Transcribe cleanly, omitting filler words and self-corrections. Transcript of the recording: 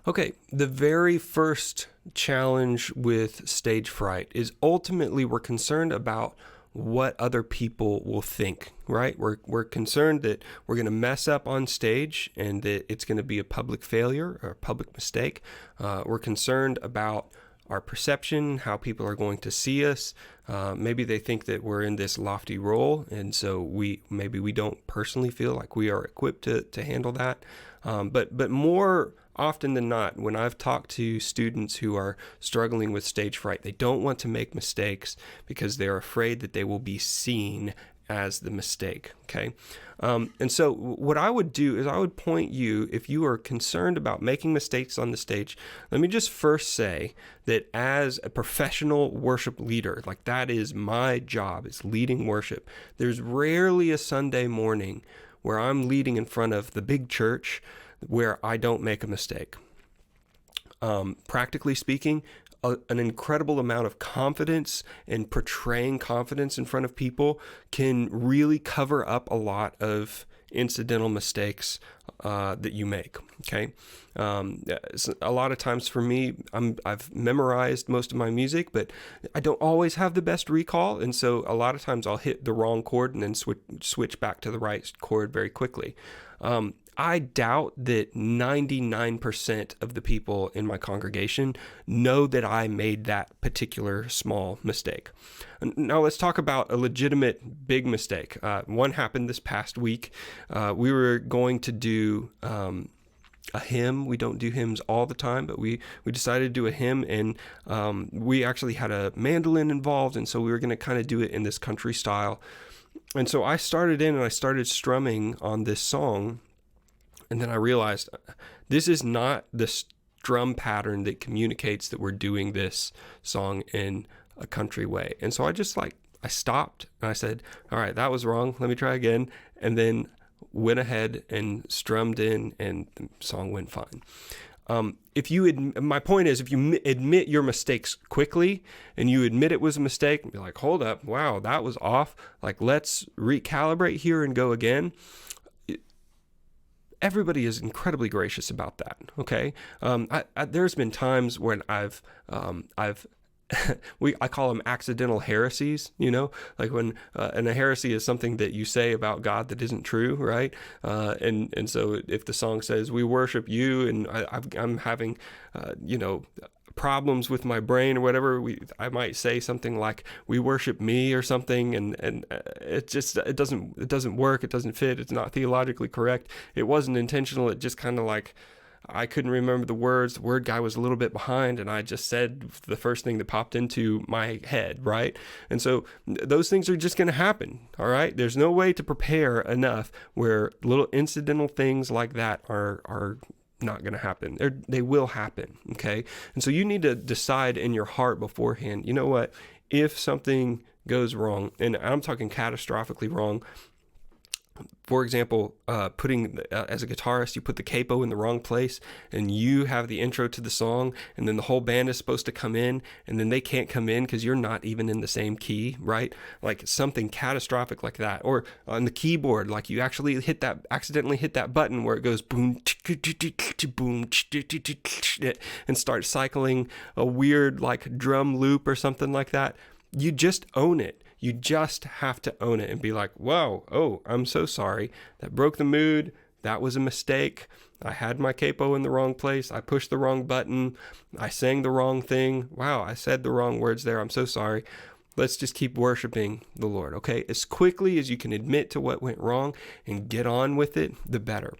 Okay, the very first challenge with stage fright is ultimately we're concerned about what other people will think, right? We're concerned that we're going to mess up on stage and that it's going to be a public failure or a public mistake. We're concerned about our perception, how people are going to see us. Maybe they think that we're in this lofty role, and so we don't personally feel like we are equipped to handle that. But more often than not, when I've talked to students who are struggling with stage fright, they don't want to make mistakes because they're afraid that they will be seen as the mistake. Okay. And so what I would do is I would point you, if you are concerned about making mistakes on the stage, let me just first say that as a professional worship leader, like that is my job, is leading worship. There's rarely a Sunday morning where I'm leading in front of the big church where I don't make a mistake. Practically speaking, an incredible amount of confidence and portraying confidence in front of people can really cover up a lot of incidental mistakes that you make. Okay, a lot of times for me, I've memorized most of my music, but I don't always have the best recall, and so a lot of times I'll hit the wrong chord and then switch back to the right chord very quickly. I doubt that 99% of the people in my congregation know that I made that particular small mistake. Now let's talk about a legitimate big mistake. One happened this past week. We were going to do a hymn. We don't do hymns all the time, but we decided to do a hymn, and we actually had a mandolin involved, and so we were going to kind of do it in this country style. And so I started strumming on this song. And then I realized this is not the strum pattern that communicates that we're doing this song in a country way. And so I stopped and I said, all right, that was wrong. Let me try again. And then went ahead and strummed in, and the song went fine. My point is, if you admit your mistakes quickly and you admit it was a mistake and be like, hold up, wow, that was off. Like, let's recalibrate here and go again. Everybody is incredibly gracious about that. Okay. There's been times when I've I call them accidental heresies, like when, and a heresy is something that you say about God that isn't true. Right. And so if the song says we worship you, and I'm having, problems with my brain or whatever, I might say something like we worship me or something, and it doesn't work, it doesn't fit, it's not theologically correct, it wasn't intentional, it just kind of like I couldn't remember the words, the word guy was a little bit behind, and I just said the first thing that popped into my head, right? And so those things are just going to happen, all right? There's no way to prepare enough where little incidental things like that are not going to happen. They will happen, okay? And so you need to decide in your heart beforehand, you know what, if something goes wrong, and I'm talking catastrophically wrong. For example, as a guitarist, you put the capo in the wrong place, and you have the intro to the song, and then the whole band is supposed to come in, and then they can't come in because you're not even in the same key, right? Like something catastrophic like that. Or on the keyboard, like you actually accidentally hit that button where it goes boom, boom, and starts cycling a weird like drum loop or something like that. You just own it. You just have to own it and be like, whoa, oh, I'm so sorry. That broke the mood. That was a mistake. I had my capo in the wrong place. I pushed the wrong button. I sang the wrong thing. Wow, I said the wrong words there. I'm so sorry. Let's just keep worshiping the Lord, okay? As quickly as you can admit to what went wrong and get on with it, the better.